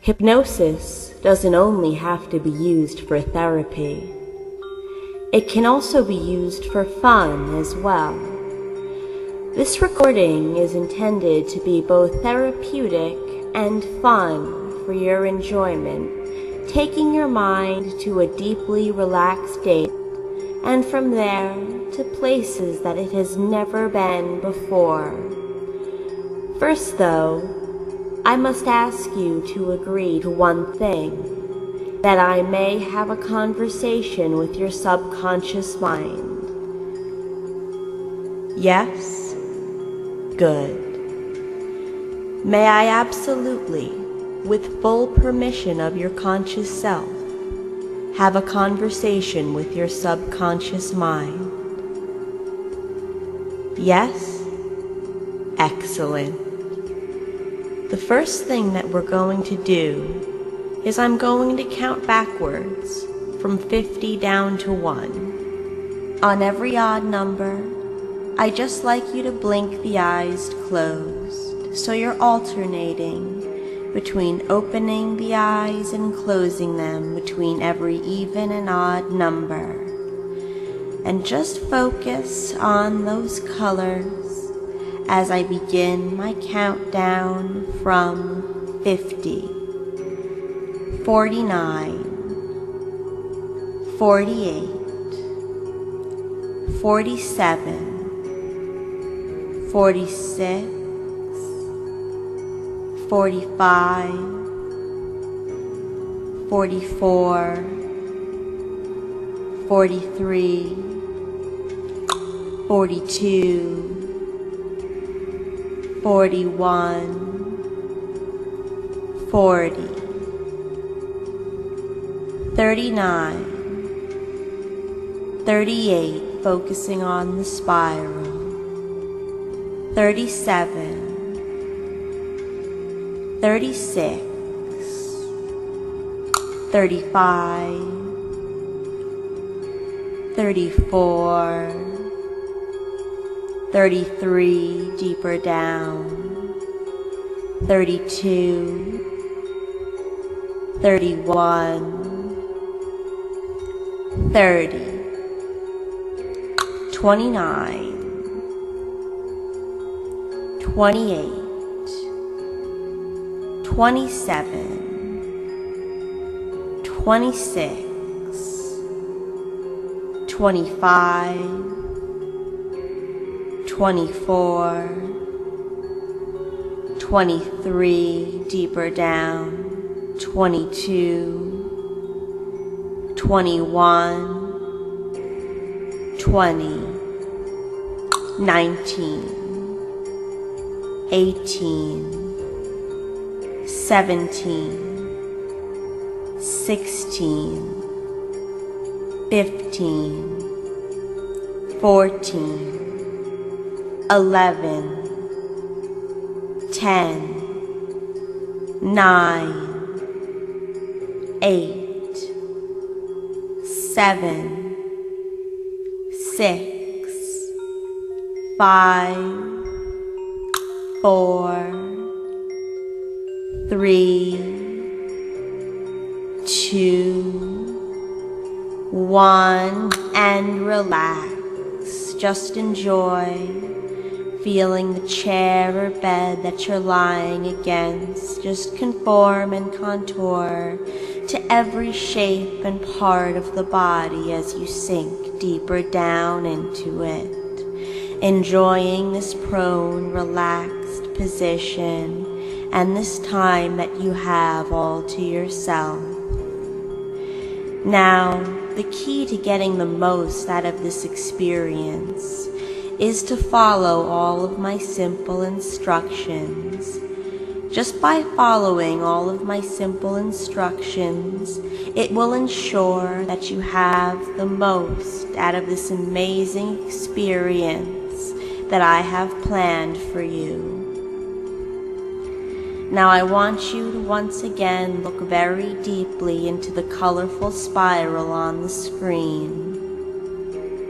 Hypnosis doesn't only have to be used for therapy. It can also be used for fun as well. This recording is intended to be both therapeutic and fun for your enjoyment, taking your mind to a deeply relaxed state, and from there to places that it has never been before. First though, I must ask you to agree to one thing, that I may have a conversation with your subconscious mind. Yes? Good. May I absolutely, with full permission of your conscious self, have a conversation with your subconscious mind? Yes? Excellent. The first thing that we're going to do is I'm going to count backwards from 50 down to 1. On every odd number, I just like you to blink the eyes closed, so you're alternating between opening the eyes and closing them between every even and odd number. And just focus on those colors as I begin my countdown from 50. 49, 48, 47, 46, 45, 44, 43, 42, 41, 40, 39, 38, focusing on the spiral, 37, 36, 35, 34, 33, deeper down, 32, 31, 30, 29, 28, 27, 26, 25, 24, 23, deeper down, 22, 21, 20, 19, 18, 17, 16, 15, 14, 11, 10, 9, 8, 7, 6, 5, 4, 3, 2, 1, and relax. Just enjoy feeling the chair or bed that you're lying against. Just conform and contour to every shape and part of the body as you sink deeper down into it, enjoying this prone, relaxed position and this time that you have all to yourself. Now, the key to getting the most out of this experience is to follow all of my simple instructions. Just by following all of my simple instructions, it will ensure that you have the most out of this amazing experience that I have planned for you. Now I want you to once again look very deeply into the colorful spiral on the screen.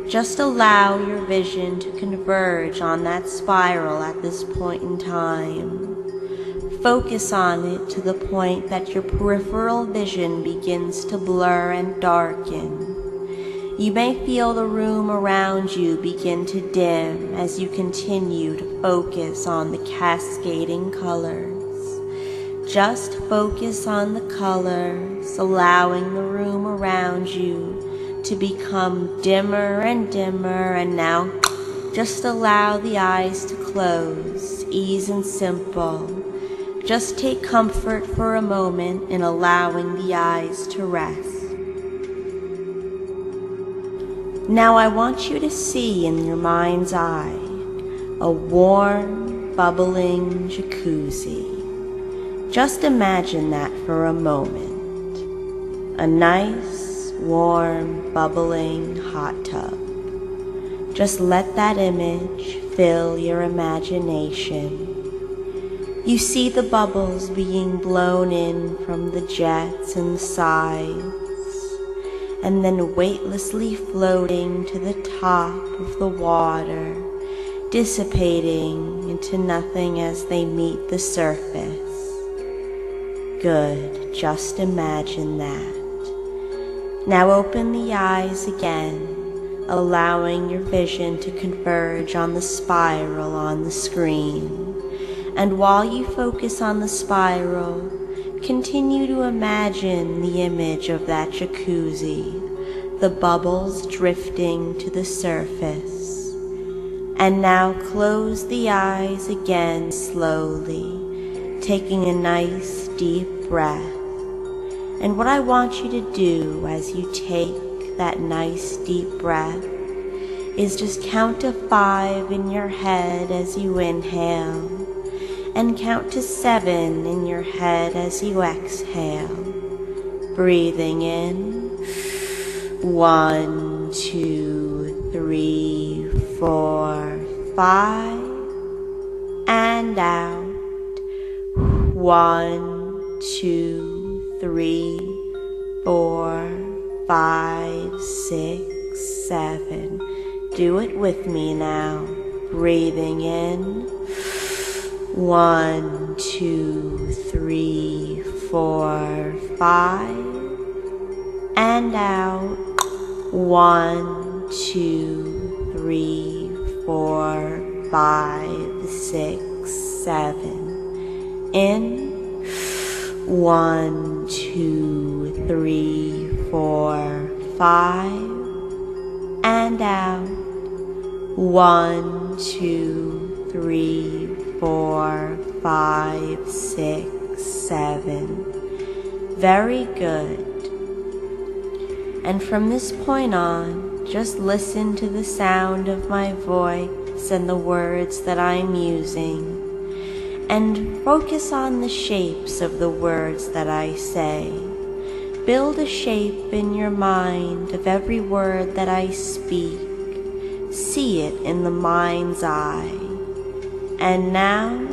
Just allow your vision to converge on that spiral at this point in time. Focus on it to the point that your peripheral vision begins to blur and darken. You may feel the room around you begin to dim as you continue to focus on the cascading colors. Just focus on the colors, allowing the room around you to become dimmer and dimmer, and now just allow the eyes to close, easy and simple. Just take comfort for a moment in allowing the eyes to rest. Now I want you to see in your mind's eye a warm, bubbling jacuzzi. Just imagine that for a moment. A nice, warm, bubbling hot tub. Just let that image fill your imagination. You see the bubbles being blown in from the jets and the sides, and then weightlessly floating to the top of the water, dissipating into nothing as they meet the surface. Good, just imagine that. Now open the eyes again, allowing your vision to converge on the spiral on the screen. And while you focus on the spiral, continue to imagine the image of that jacuzzi, the bubbles drifting to the surface. And now close the eyes again slowly, taking a nice deep breath. And what I want you to do as you take that nice deep breath is just count to 5 in your head as you inhale, and count to 7 in your head as you exhale. Breathing in, 1, 2, 3, 4, 5, and out. 1, 2, 3, 4, 5, 6, 7. Do it with me now. Breathing in, 1, 2, 3, 4, 5, and out. 1, 2, 3, 4, 5, 6, 7. In, 1, 2, 3, 4, 5, and out. 1, 2, 3, 4, 5, 6, 7. Very good. And from this point on, just listen to the sound of my voice and the words that I'm using, and focus on the shapes of the words that I say. Build a shape in your mind of every word that I speak. See it in the mind's eye. And now,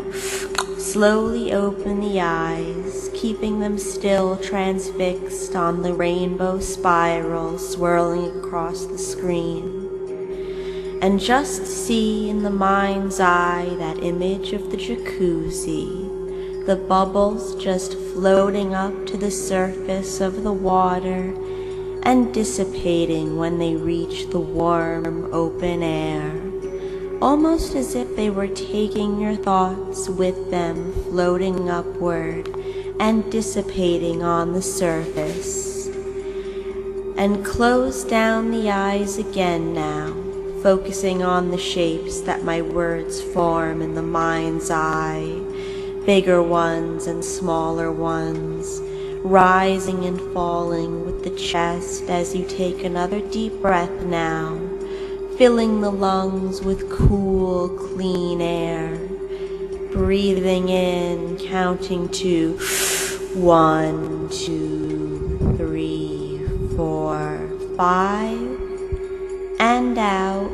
slowly open the eyes, keeping them still transfixed on the rainbow spiral swirling across the screen. And just see in the mind's eye that image of the jacuzzi, the bubbles just floating up to the surface of the water and dissipating when they reach the warm, open air. Almost as if they were taking your thoughts with them, floating upward and dissipating on the surface. And close down the eyes again now, focusing on the shapes that my words form in the mind's eye, bigger ones and smaller ones, rising and falling with the chest as you take another deep breath now, filling the lungs with cool, clean air. Breathing in, counting to 1, 2, 3, 4, 5, and out.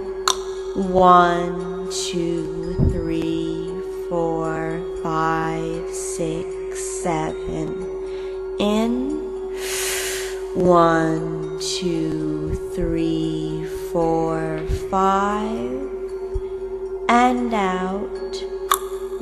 1, 2, 3, 4, 5, 6, 7. In. 1, 2, 3, 4, 5, and out.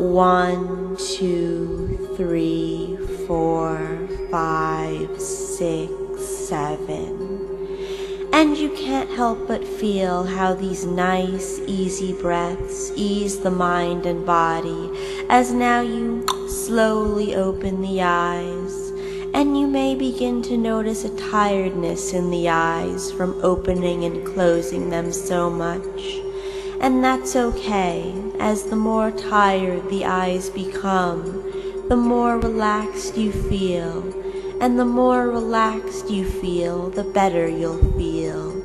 1, 2, 3, 4, 5, 6, 7. And you can't help but feel how these nice, easy breaths ease the mind and body as now you slowly open the eyes. And you may begin to notice a tiredness in the eyes from opening and closing them so much. And that's okay, as the more tired the eyes become, the more relaxed you feel. And the more relaxed you feel, the better you'll feel.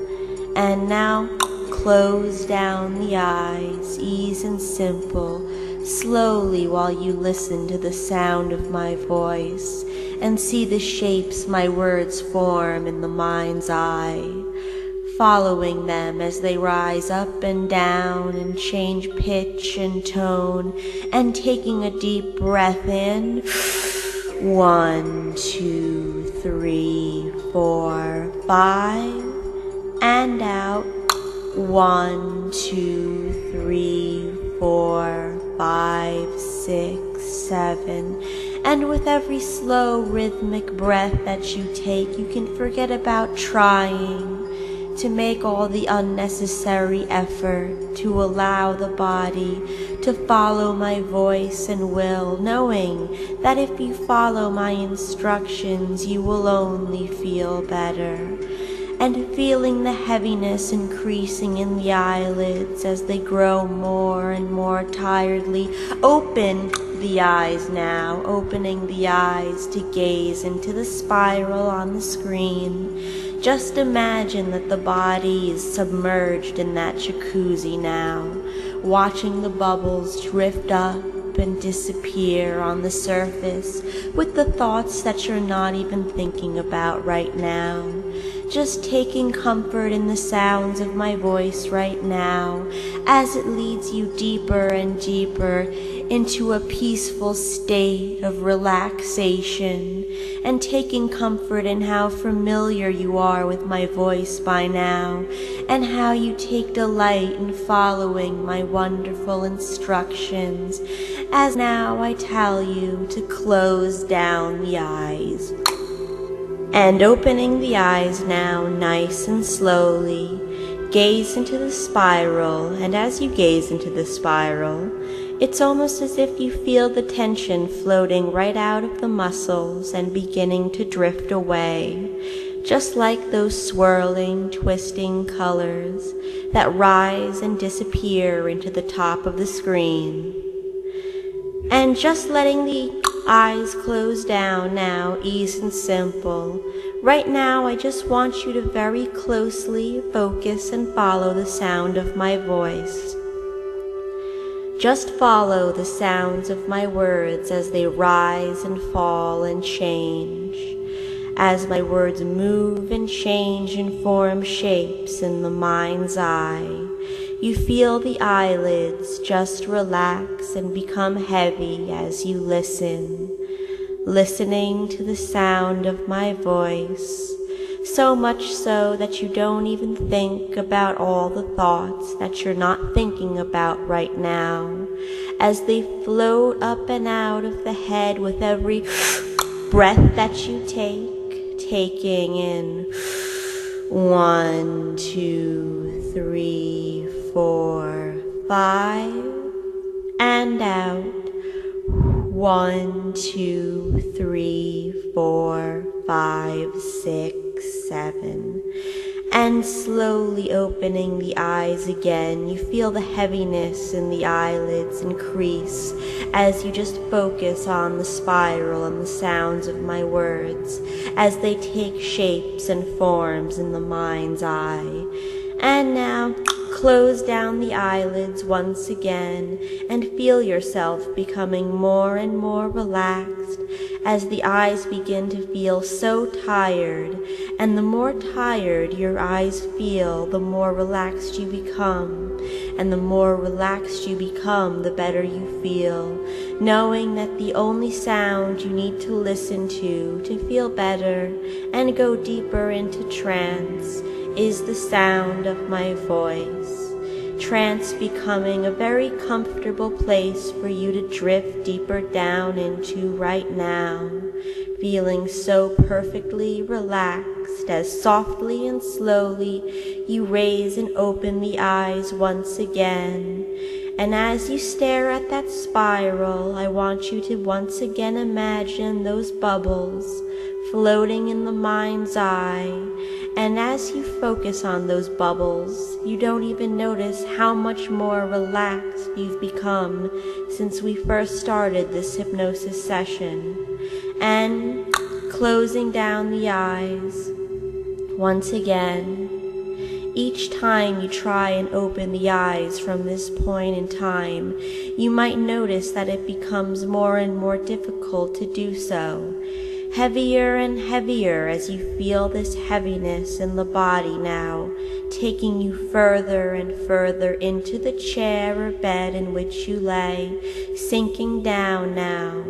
And now, close down the eyes, ease and simple, slowly while you listen to the sound of my voice and see the shapes my words form in the mind's eye, following them as they rise up and down and change pitch and tone, and taking a deep breath in. 1, 2, 3, 4, 5, and out. 1, 2, 3, 4, 5, 6, 7. And with every slow rhythmic breath that you take, you can forget about trying to make all the unnecessary effort to allow the body to follow my voice and will, knowing that if you follow my instructions, you will only feel better. And feeling the heaviness increasing in the eyelids as they grow more and more tiredly, open the eyes now, opening the eyes to gaze into the spiral on the screen. Just imagine that the body is submerged in that jacuzzi now, watching the bubbles drift up and disappear on the surface with the thoughts that you're not even thinking about right now. Just taking comfort in the sounds of my voice right now as it leads you deeper and deeper into a peaceful state of relaxation, and taking comfort in how familiar you are with my voice by now, and how you take delight in following my wonderful instructions, as now I tell you to close down the eyes. And opening the eyes now nice and slowly, gaze into the spiral, and as you gaze into the spiral, it's almost as if you feel the tension floating right out of the muscles and beginning to drift away, just like those swirling, twisting colors that rise and disappear into the top of the screen. And just letting the eyes close down now, easy and simple. Right now, I just want you to very closely focus and follow the sound of my voice. Just follow the sounds of my words as they rise and fall and change, as my words move and change and form shapes in the mind's eye. You feel the eyelids just relax and become heavy as you listen, listening to the sound of my voice, so much so that you don't even think about all the thoughts that you're not thinking about right now, as they float up and out of the head with every breath that you take, taking in 1, 2, 3, 4, 5, and out 1, 2, 3, 4, 5, 6, 7. And slowly opening the eyes again, you feel the heaviness in the eyelids increase as you just focus on the spiral and the sounds of my words as they take shapes and forms in the mind's eye. And now, close down the eyelids once again and feel yourself becoming more and more relaxed as the eyes begin to feel so tired. And the more tired your eyes feel, the more relaxed you become. And the more relaxed you become, the better you feel, knowing that the only sound you need to listen to feel better and go deeper into trance is the sound of my voice. trance becoming a very comfortable place for you to drift deeper down into right now, feeling so perfectly relaxed as softly and slowly you raise and open the eyes once again. And as you stare at that spiral, I want you to once again imagine those bubbles floating in the mind's eye. And as you focus on those bubbles, you don't even notice how much more relaxed you've become since we first started this hypnosis session. And closing down the eyes once again. Each time you try and open the eyes from this point in time, you might notice that it becomes more and more difficult to do so. Heavier and heavier as you feel this heaviness in the body now, taking you further and further into the chair or bed in which you lay, sinking down now,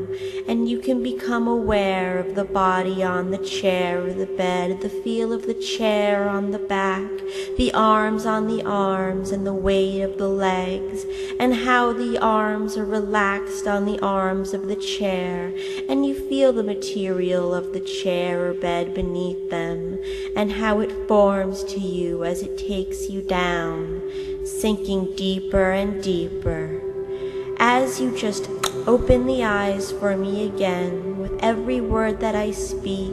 and you can become aware of the body on the chair or the bed, the feel of the chair on the back, the arms on the arms, and the weight of the legs, and how the arms are relaxed on the arms of the chair, and you feel the material of the chair or bed beneath them, and how it forms to you as it takes you down, sinking deeper and deeper. As you just open the eyes for me again, with every word that I speak,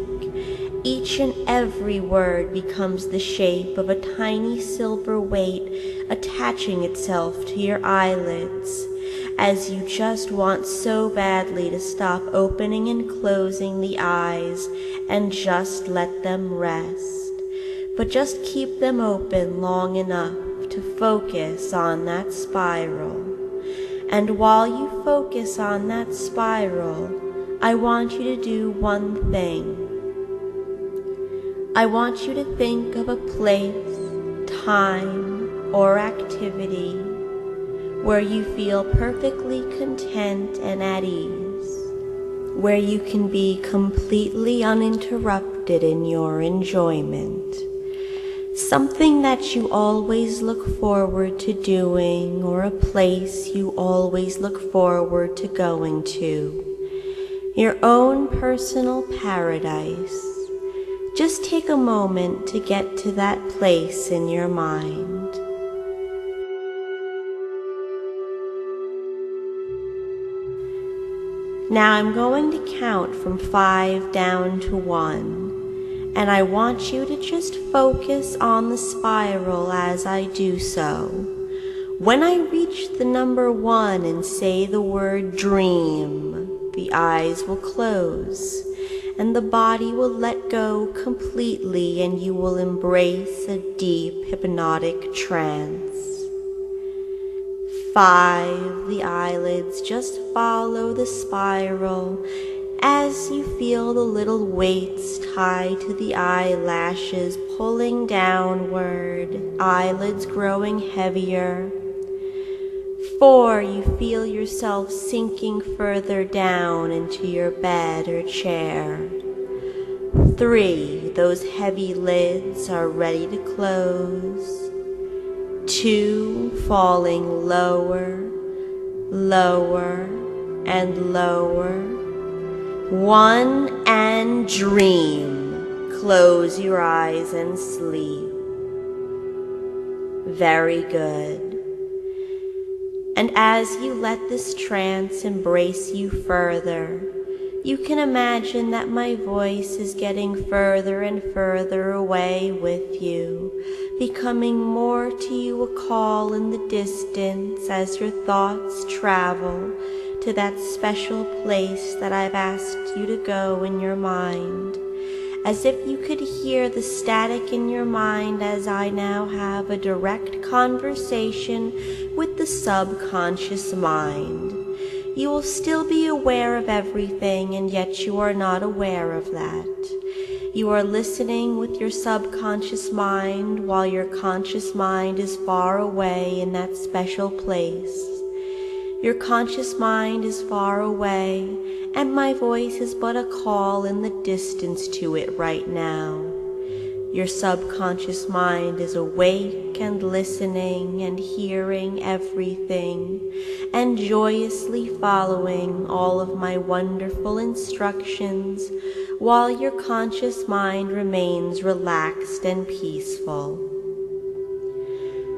each and every word becomes the shape of a tiny silver weight attaching itself to your eyelids, as you just want so badly to stop opening and closing the eyes and just let them rest. But just keep them open long enough to focus on that spiral. And while you focus on that spiral, I want you to do one thing. I want you to think of a place, time, or activity where you feel perfectly content and at ease, where you can be completely uninterrupted in your enjoyment. Something that you always look forward to doing, or a place you always look forward to going to. Your own personal paradise. Just take a moment to get to that place in your mind. Now I'm going to count from 5 down to 1, and I want you to just focus on the spiral as I do so. When I reach the number 1 and say the word dream, the eyes will close, and the body will let go completely, and you will embrace a deep hypnotic trance. 5, the eyelids just follow the spiral as you feel the little weights tied to the eyelashes pulling downward, eyelids growing heavier. 4, you feel yourself sinking further down into your bed or chair. 3, those heavy lids are ready to close. 2, falling lower, lower, and lower. 1, and dream. Close your eyes and sleep. Very good. And as you let this trance embrace you further, you can imagine that my voice is getting further and further away with you, becoming more to you a call in the distance as your thoughts travel to that special place that I've asked you to go in your mind, as if you could hear the static in your mind as I now have a direct conversation with the subconscious mind. You will still be aware of everything, and yet you are not aware of that. You are listening with your subconscious mind while your conscious mind is far away in that special place. Your conscious mind is far away, and my voice is but a call in the distance to it right now. Your subconscious mind is awake and listening and hearing everything and joyously following all of my wonderful instructions while your conscious mind remains relaxed and peaceful.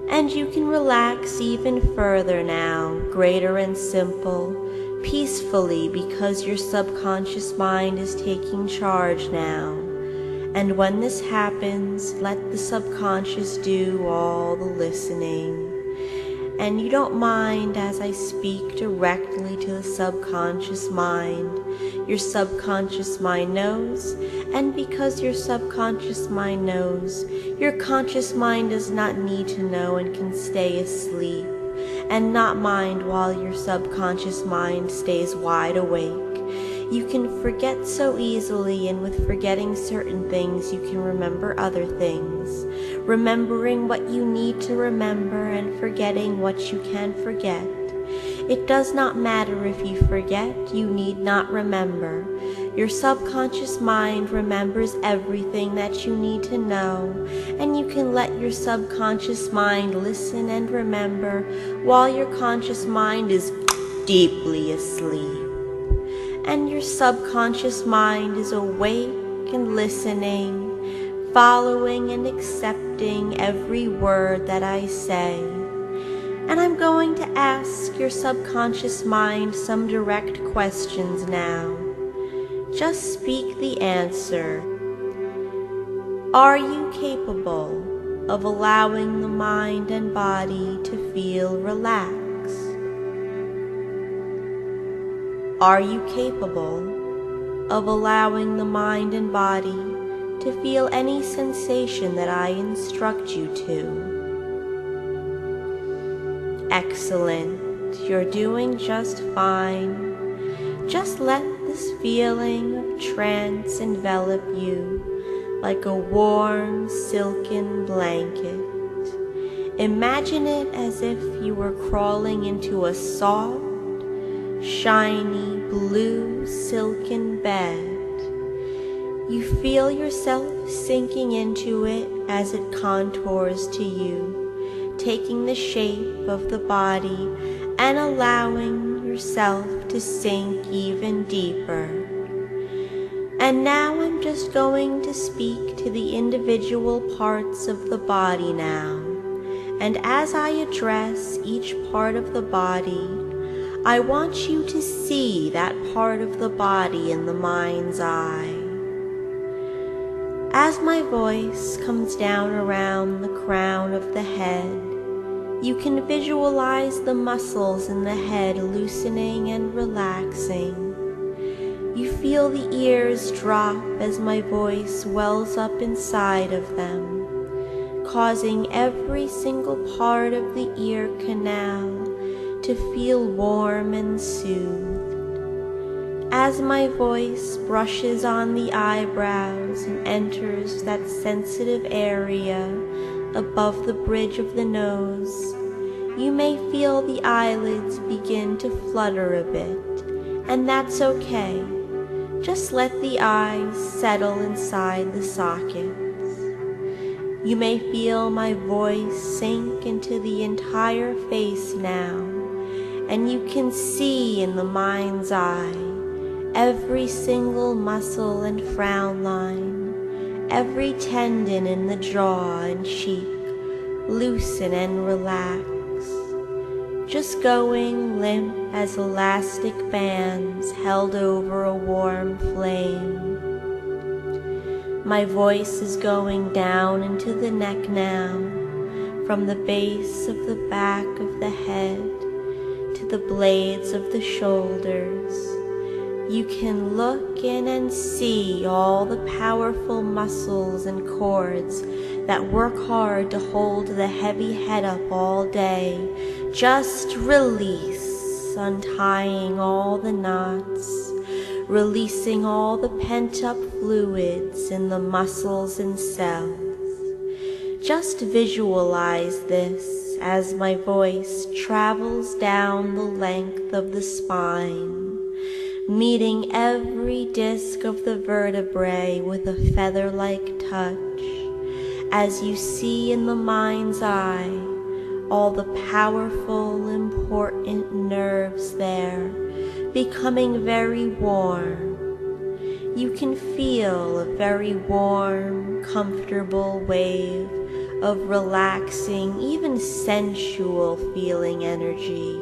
And you can relax even further now, greater and simple, peacefully, because your subconscious mind is taking charge now. And when this happens, let the subconscious do all the listening. And you don't mind as I speak directly to the subconscious mind. Your subconscious mind knows, and because your subconscious mind knows, your conscious mind does not need to know and can stay asleep and not mind while your subconscious mind stays wide awake. You can forget so easily, and with forgetting certain things, you can remember other things. Remembering what you need to remember and forgetting what you can forget. It does not matter if you forget, you need not remember. Your subconscious mind remembers everything that you need to know, and you can let your subconscious mind listen and remember while your conscious mind is deeply asleep. And your subconscious mind is awake and listening, following and accepting every word that I say. And I'm going to ask your subconscious mind some direct questions now. Just speak the answer. Are you capable of allowing the mind and body to feel relaxed? Are you capable of allowing the mind and body to feel any sensation that I instruct you to? Excellent. You're doing just fine. Just let this feeling of trance envelop you like a warm, silken blanket. Imagine it as if you were crawling into a soft, shiny, blue, silken bed. You feel yourself sinking into it as it contours to you, taking the shape of the body and allowing yourself to sink even deeper. And now I'm just going to speak to the individual parts of the body now. And as I address each part of the body, I want you to see that part of the body in the mind's eye. As my voice comes down around the crown of the head, you can visualize the muscles in the head loosening and relaxing. You feel the ears drop as my voice wells up inside of them, causing every single part of the ear canal to feel warm and soothed. As my voice brushes on the eyebrows and enters that sensitive area above the bridge of the nose, you may feel the eyelids begin to flutter a bit, and that's okay. Just let the eyes settle inside the sockets. You may feel my voice sink into the entire face now, and you can see in the mind's eye every single muscle and frown line, every tendon in the jaw and cheek loosen and relax, just going limp as elastic bands held over a warm flame. My voice is going down into the neck now, from the base of the back of the head to the blades of the shoulders. You can look in and see all the powerful muscles and cords that work hard to hold the heavy head up all day. Just release, untying all the knots, releasing all the pent-up fluids in the muscles and cells. Just visualize this as my voice travels down the length of the spine, meeting every disc of the vertebrae with a feather-like touch, as you see in the mind's eye all the powerful, important nerves there becoming very warm. You can feel a very warm, comfortable wave of relaxing, even sensual feeling energy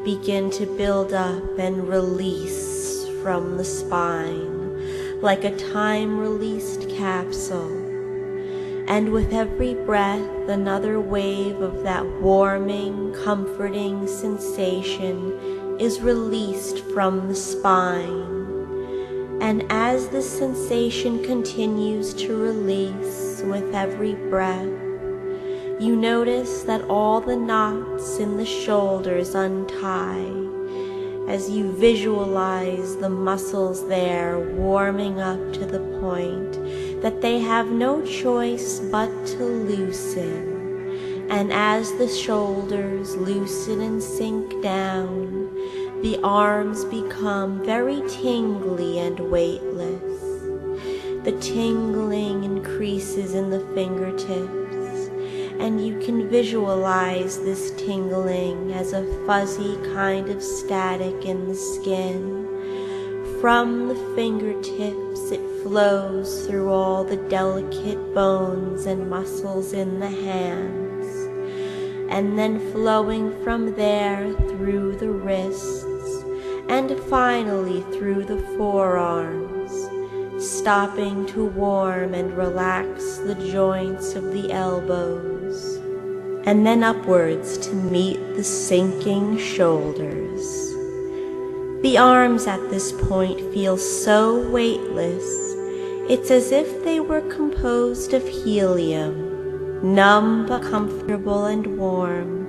begin to build up and release from the spine like a time-released capsule. And with every breath, another wave of that warming, comforting sensation is released from the spine. And as this sensation continues to release with every breath, you notice that all the knots in the shoulders untie as you visualize the muscles there warming up to the point that they have no choice but to loosen. And as the shoulders loosen and sink down, the arms become very tingly and weightless. The tingling increases in the fingertips, and you can visualize this tingling as a fuzzy kind of static in the skin. From the fingertips, it flows through all the delicate bones and muscles in the hands, and then flowing from there through the wrists, and finally through the forearms, stopping to warm and relax the joints of the elbows, and then upwards to meet the sinking shoulders. The arms at this point feel so weightless, it's as if they were composed of helium, numb but comfortable and warm.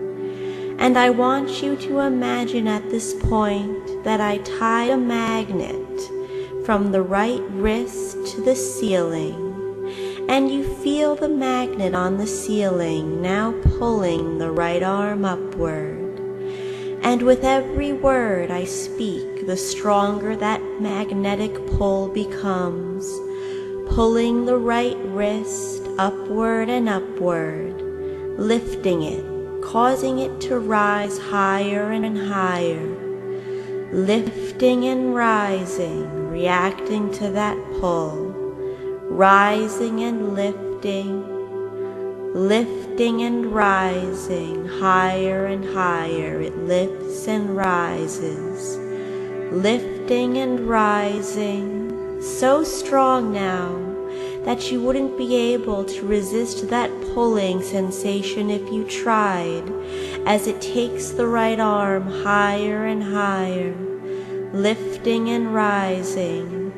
And I want you to imagine at this point that I tie a magnet from the right wrist to the ceiling, and you feel the magnet on the ceiling now pulling the right arm upward. And with every word I speak, the stronger that magnetic pull becomes, pulling the right wrist upward and upward, lifting it, causing it to rise higher and higher, lifting and rising, reacting to that pull, rising and lifting, lifting and rising, higher and higher. It lifts and rises, lifting and rising, so strong now that you wouldn't be able to resist that pulling sensation if you tried, as it takes the right arm higher and higher, lifting and rising,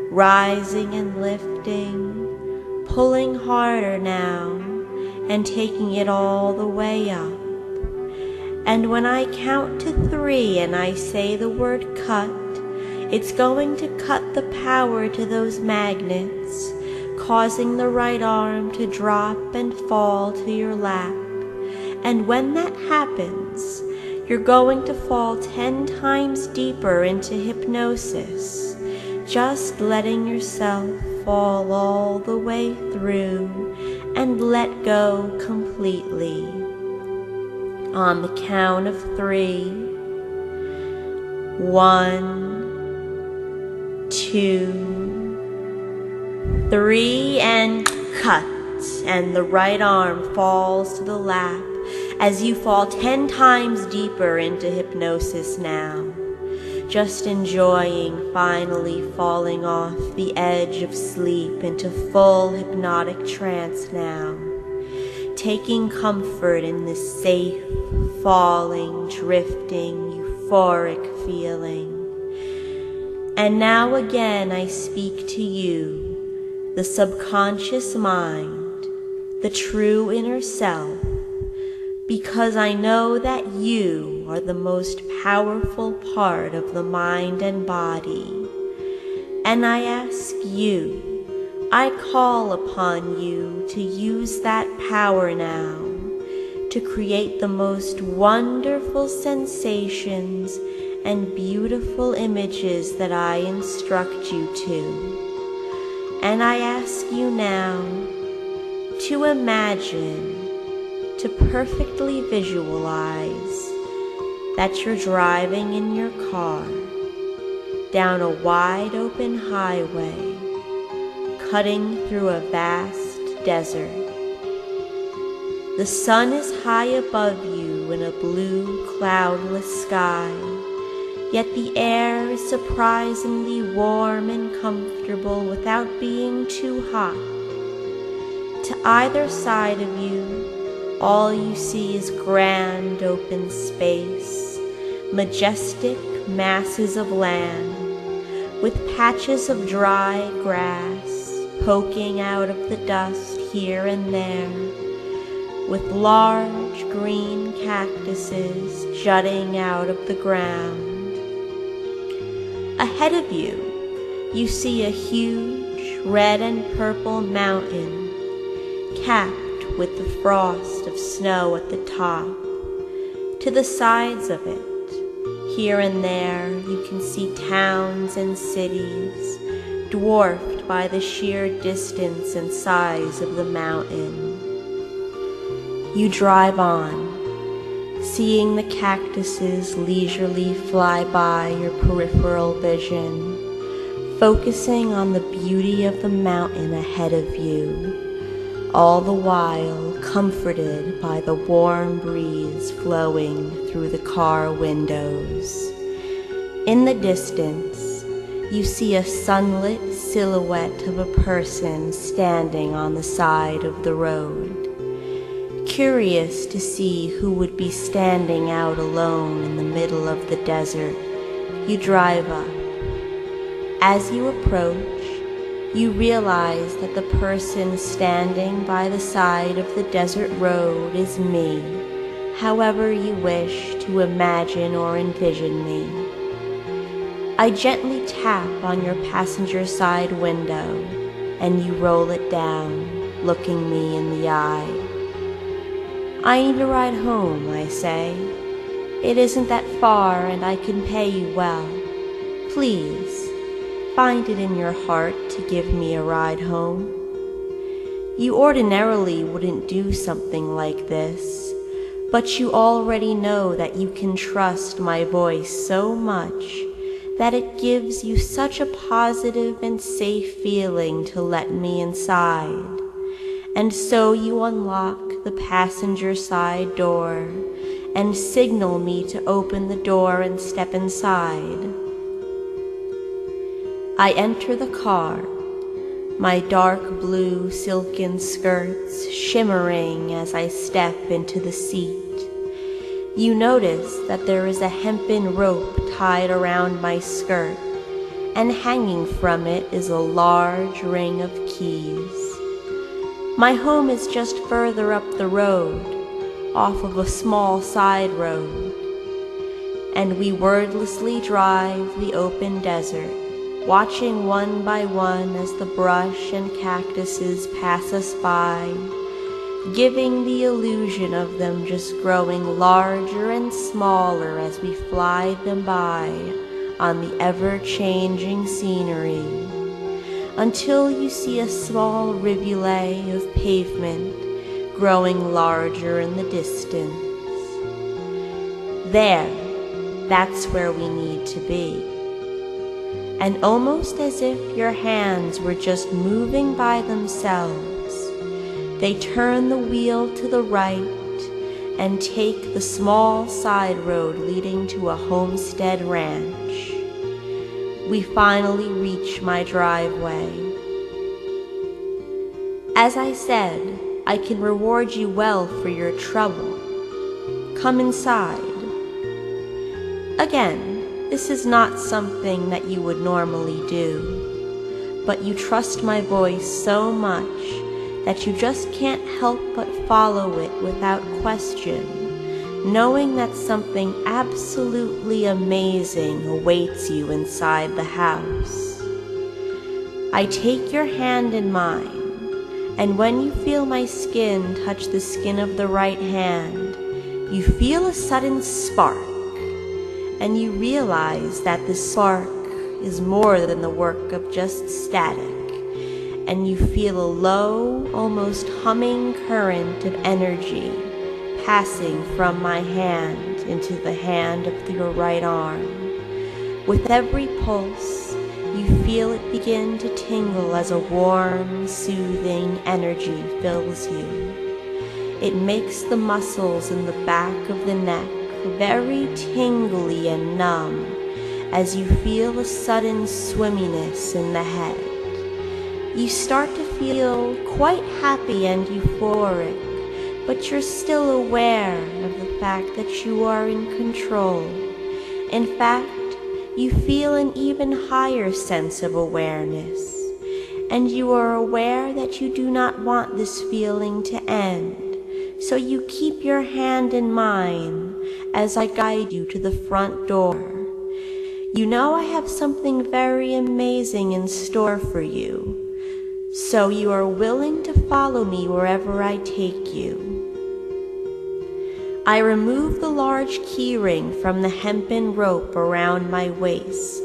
rising and lifting, pulling harder now, and taking it all the way up. And when I count to 3 and I say the word cut, it's going to cut the power to those magnets, causing the right arm to drop and fall to your lap. And when that happens, you're going to fall 10 times deeper into hypnosis, just letting yourself fall all the way through and let go completely. On the count of 3, 1, 2, 3, and cut. And the right arm falls to the lap as you fall 10 times deeper into hypnosis now, just enjoying finally falling off the edge of sleep into full hypnotic trance now, taking comfort in this safe, falling, drifting, euphoric feeling. And now again I speak to you, the subconscious mind, the true inner self, because I know that you are the most powerful part of the mind and body. And I ask you, I call upon you to use that power now to create the most wonderful sensations and beautiful images that I instruct you to. And I ask you now to imagine, to perfectly visualize that you're driving in your car down a wide open highway, cutting through a vast desert. The sun is high above you in a blue, cloudless sky, yet the air is surprisingly warm and comfortable without being too hot. To either side of you, all you see is grand open space, majestic masses of land, with patches of dry grass poking out of the dust here and there, with large green cactuses jutting out of the ground. Ahead of you, you see a huge red and purple mountain, capped with the frost of snow at the top. To the sides of it, here and there, you can see towns and cities, dwarfed by the sheer distance and size of the mountain. You drive on, seeing the cactuses leisurely fly by your peripheral vision, focusing on the beauty of the mountain ahead of you, all the while comforted by the warm breeze flowing through the car windows. In the distance, you see a sunlit silhouette of a person standing on the side of the road. Curious to see who would be standing out alone in the middle of the desert, you drive up. As you approach, you realize that the person standing by the side of the desert road is me, however you wish to imagine or envision me. I gently tap on your passenger side window, and you roll it down, looking me in the eye. I need a ride home, I say. It isn't that far and I can pay you well. Please, find it in your heart to give me a ride home. You ordinarily wouldn't do something like this, but you already know that you can trust my voice so much that it gives you such a positive and safe feeling to let me inside. And so you unlock the passenger side door and signal me to open the door and step inside. I enter the car, my dark blue silken skirts shimmering as I step into the seat. You notice that there is a hempen rope tied around my skirt, and hanging from it is a large ring of keys. My home is just further up the road, off of a small side road, and we wordlessly drive the open desert, watching one by one as the brush and cactuses pass us by, giving the illusion of them just growing larger and smaller as we fly them by on the ever-changing scenery, until you see a small rivulet of pavement growing larger in the distance. That's where we need to be. And almost as if your hands were just moving by themselves, they turn the wheel to the right and take the small side road leading to a homestead ranch. We finally reach my driveway. As I said, I can reward you well for your trouble. Come inside. Again, this is not something that you would normally do, but you trust my voice so much that you just can't help but follow it without question, knowing that something absolutely amazing awaits you inside the house. I take your hand in mine, and when you feel my skin touch the skin of the right hand, you feel a sudden spark, and you realize that the spark is more than the work of just static, and you feel a low, almost humming current of energy passing from my hand into the hand of your right arm. With every pulse, you feel it begin to tingle as a warm, soothing energy fills you. It makes the muscles in the back of the neck very tingly and numb as you feel a sudden swimminess in the head. You start to feel quite happy and euphoric, but you're still aware of the fact that you are in control. In fact, you feel an even higher sense of awareness, and you are aware that you do not want this feeling to end, so you keep your hand in mine as I guide you to the front door. You know I have something very amazing in store for you, so you are willing to follow me wherever I take you. I remove the large keyring from the hempen rope around my waist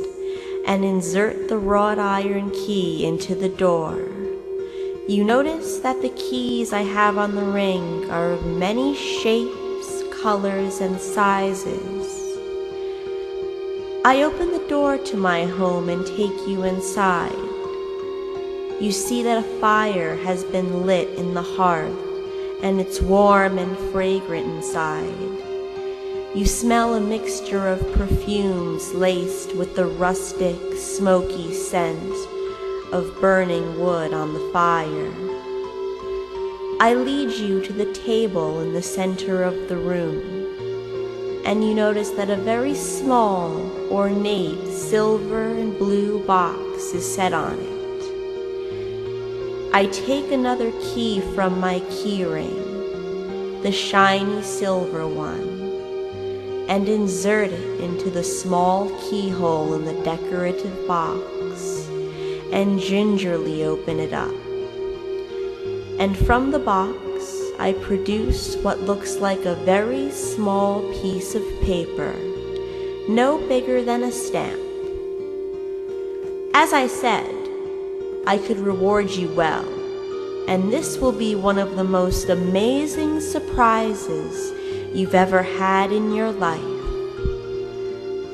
and insert the wrought iron key into the door. You notice that the keys I have on the ring are of many shapes, colors, and sizes. I open the door to my home and take you inside. You see that a fire has been lit in the hearth, and it's warm and fragrant inside. You smell a mixture of perfumes laced with the rustic, smoky scent of burning wood on the fire. I lead you to the table in the center of the room, and you notice that a very small, ornate silver and blue box is set on it. I take another key from my keyring, the shiny silver one, and insert it into the small keyhole in the decorative box, and gingerly open it up. And from the box, I produce what looks like a very small piece of paper, no bigger than a stamp. As I said, I could reward you well, and this will be one of the most amazing surprises you've ever had in your life.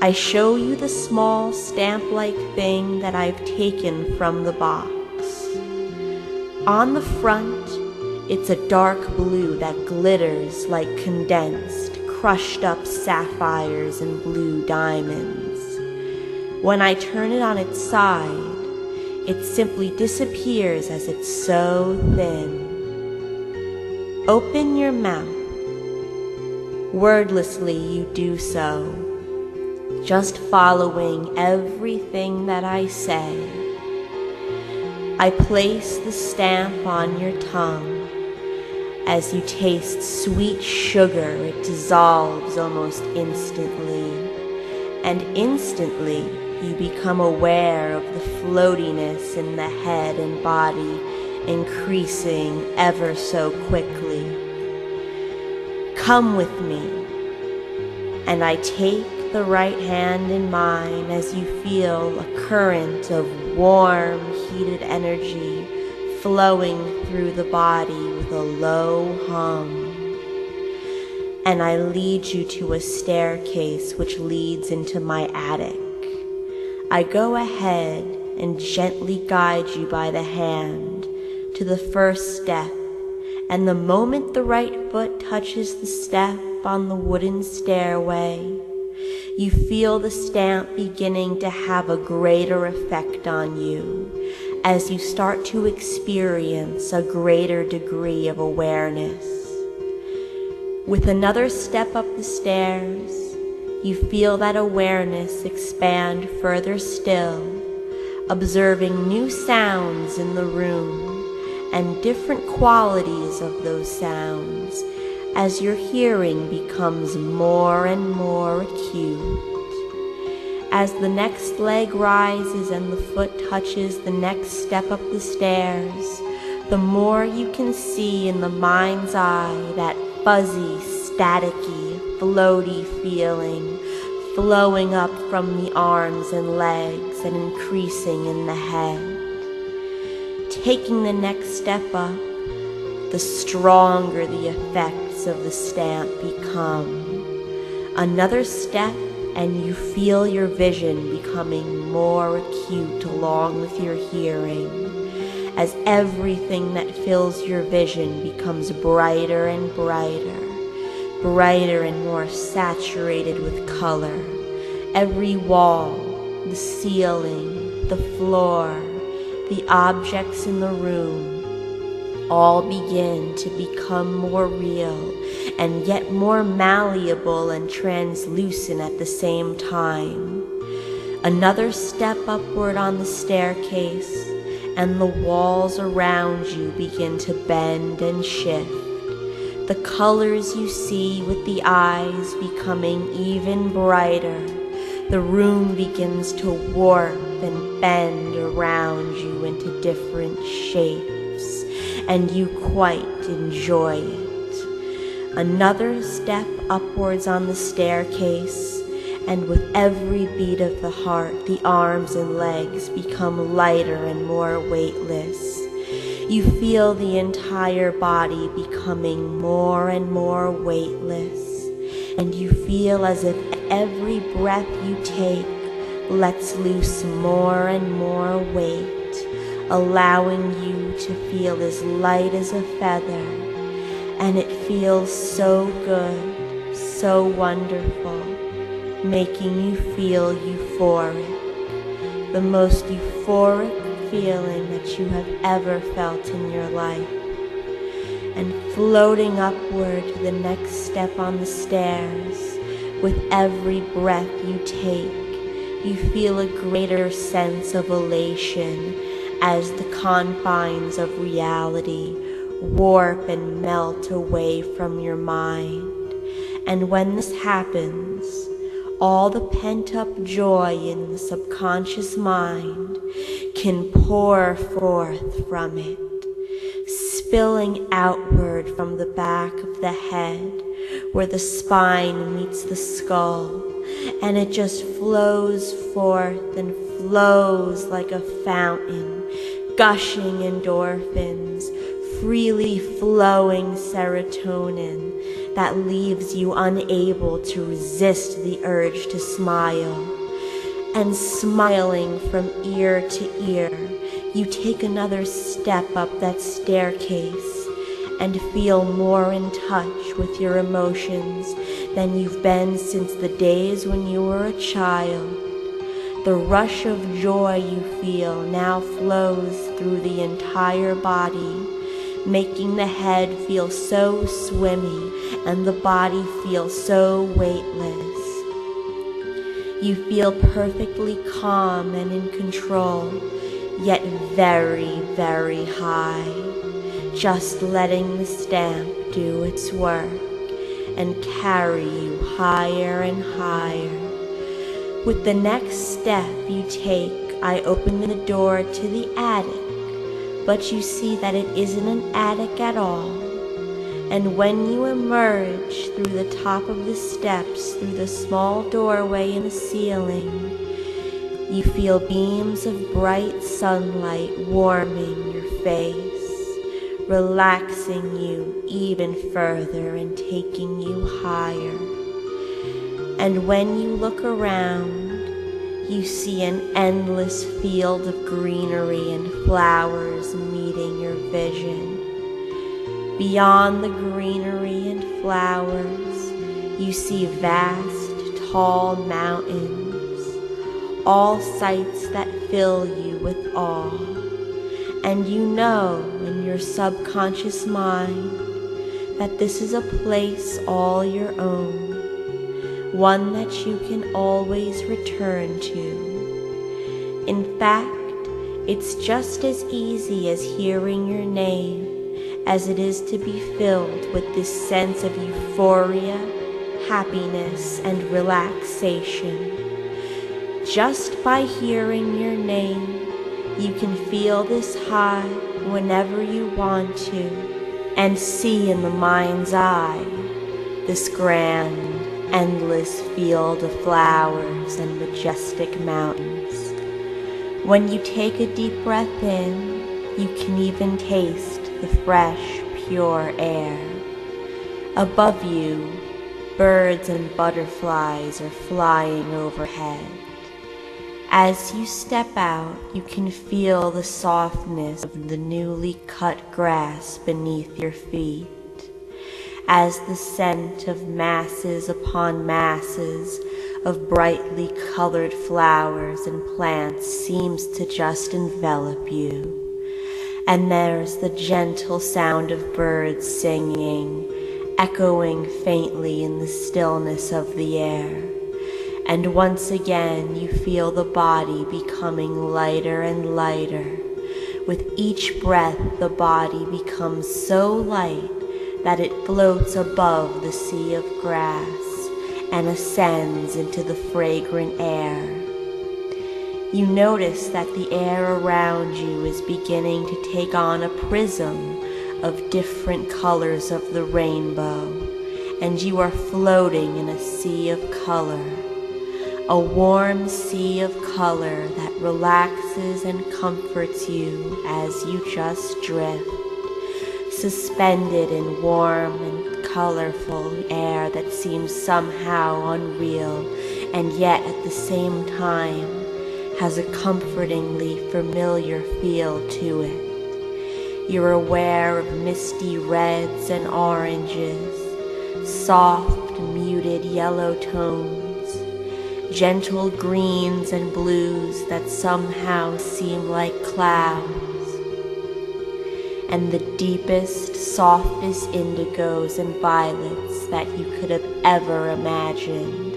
I show you the small stamp-like thing that I've taken from the box. On the front, it's a dark blue that glitters like condensed, crushed up sapphires and blue diamonds. When I turn it on its side, it simply disappears as it's so thin. Open your mouth. Wordlessly you do so, just following everything that I say. I place the stamp on your tongue. As you taste sweet sugar, it dissolves almost instantly, and instantly you become aware of the floatiness in the head and body increasing ever so quickly. Come with me, and I take the right hand in mine as you feel a current of warm, heated energy flowing through the body with a low hum. And I lead you to a staircase which leads into my attic. I go ahead and gently guide you by the hand to the first step, and the moment the right foot touches the step on the wooden stairway, you feel the stamp beginning to have a greater effect on you as you start to experience a greater degree of awareness. With another step up the stairs, you feel that awareness expand further still, observing new sounds in the room and different qualities of those sounds as your hearing becomes more and more acute. As the next leg rises and the foot touches the next step up the stairs, the more you can see in the mind's eye that fuzzy, staticky, floaty feeling flowing up from the arms and legs and increasing in the head. taking the next step up, the stronger the effects of the stamp become. Another step, and you feel your vision becoming more acute along with your hearing, as everything that fills your vision becomes brighter and brighter, brighter and more saturated with color. Every wall, the ceiling, the floor, the objects in the room, all begin to become more real and yet more malleable and translucent at the same time. Another step upward on the staircase, and the walls around you begin to bend and shift. The colors you see with the eyes becoming even brighter. The room begins to warp and bend around you into different shapes, and you quite enjoy it. Another step upwards on the staircase, and with every beat of the heart, the arms and legs become lighter and more weightless. You feel the entire body becoming more and more weightless, and you feel as if every breath you take lets loose more and more weight, allowing you to feel as light as a feather. And it feels so good, so wonderful, making you feel euphoric, the most euphoric feeling that you have ever felt in your life. And floating upward to the next step on the stairs, with every breath you take, you feel a greater sense of elation as the confines of reality warp and melt away from your mind. And when this happens, all the pent-up joy in the subconscious mind can pour forth from it, spilling outward from the back of the head where the spine meets the skull, and it just flows forth and flows like a fountain, gushing endorphins, freely flowing serotonin that leaves you unable to resist the urge to smile. And smiling from ear to ear, you take another step up that staircase and feel more in touch with your emotions than you've been since the days when you were a child. The rush of joy you feel now flows through the entire body, making the head feel so swimmy and the body feel so weightless. You feel perfectly calm and in control, yet very, very high, just letting the stamp do its work and carry you higher and higher. With the next step you take, I open the door to the attic, but you see that it isn't an attic at all. And when you emerge through the top of the steps, through the small doorway in the ceiling, you feel beams of bright sunlight warming your face, relaxing you even further and taking you higher. And when you look around, you see an endless field of greenery and flowers meeting your vision. Beyond the greenery and flowers, you see vast, tall mountains, all sights that fill you with awe. And you know in your subconscious mind that this is a place all your own, one that you can always return to. In fact, it's just as easy as hearing your name as it is to be filled with this sense of euphoria, happiness, and relaxation. Just by hearing your name, you can feel this high whenever you want to, and see in the mind's eye this grand, endless field of flowers and majestic mountains. When you take a deep breath in You can even taste the fresh, pure air. Above you, birds and butterflies are flying overhead. As you step out, you can feel the softness of the newly cut grass beneath your feet, as the scent of masses upon masses of brightly colored flowers and plants seems to just envelop you. And there's the gentle sound of birds singing, echoing faintly in the stillness of the air. And once again you feel the body becoming lighter and lighter. With each breath the body becomes so light that it floats above the sea of grass and ascends into the fragrant air. You notice that the air around you is beginning to take on a prism of different colors of the rainbow, and you are floating in a sea of color, a warm sea of color that relaxes and comforts you as you just drift, suspended in warm and colorful air that seems somehow unreal and yet at the same time has a comfortingly familiar feel to it. You're aware of misty reds and oranges, soft, muted yellow tones, gentle greens and blues that somehow seem like clouds, and the deepest, softest indigos and violets that you could have ever imagined.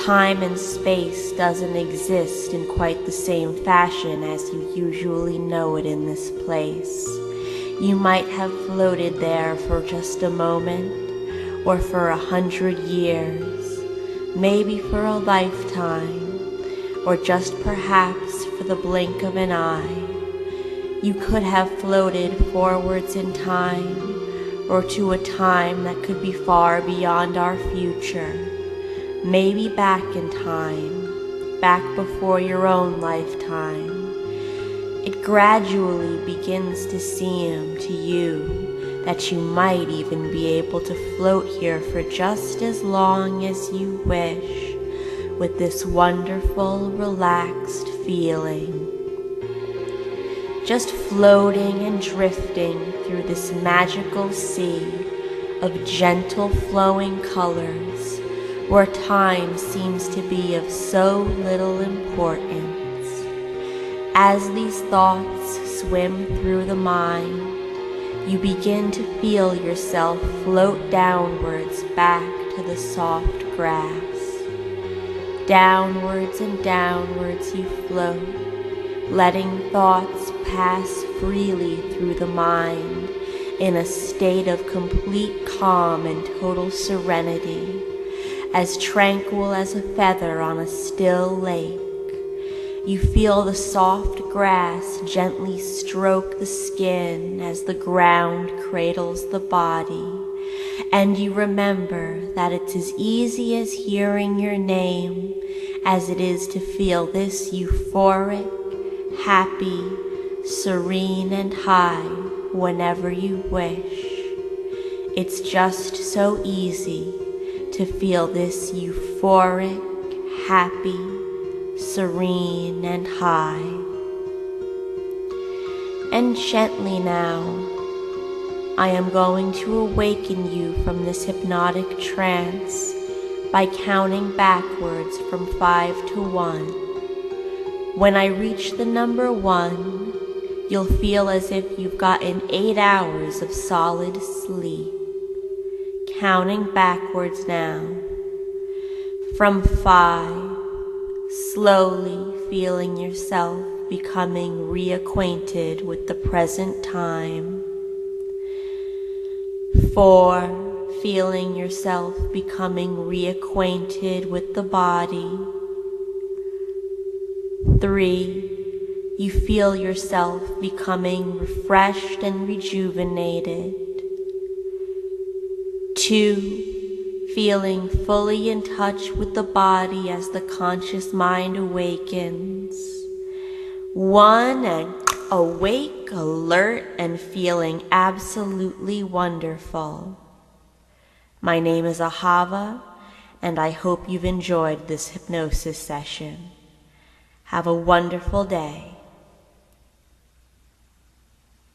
Time and space doesn't exist in quite the same fashion as you usually know it in this place. You might have floated there for just a moment, or for 100 years, maybe for a lifetime, or just perhaps for the blink of an eye. You could have floated forwards in time, or to a time that could be far beyond our future. Maybe back in time, back before your own lifetime. It gradually begins to seem to you that you might even be able to float here for just as long as you wish, with this wonderful, relaxed feeling. Just floating and drifting through this magical sea of gentle flowing colors, where time seems to be of so little importance. As these thoughts swim through the mind, you begin to feel yourself float downwards back to the soft grass. Downwards and downwards you float, letting thoughts pass freely through the mind in a state of complete calm and total serenity, as tranquil as a feather on a still lake. You feel the soft grass gently stroke the skin as the ground cradles the body, and you remember that it's as easy as hearing your name as it is to feel this euphoric, happy, serene and high whenever you wish. It's just so easy to feel this euphoric, happy, serene and high. And gently now, I am going to awaken you from this hypnotic trance by counting backwards from 5 to 1. When I reach the number 1, you'll feel as if you've gotten 8 hours of solid sleep. Counting backwards now. From 5, slowly feeling yourself becoming reacquainted with the present time. 4, feeling yourself becoming reacquainted with the body. 3, you feel yourself becoming refreshed and rejuvenated. 2, feeling fully in touch with the body as the conscious mind awakens. 1, and awake, alert, and feeling absolutely wonderful. My name is Ahava, and I hope you've enjoyed this hypnosis session. Have a wonderful day.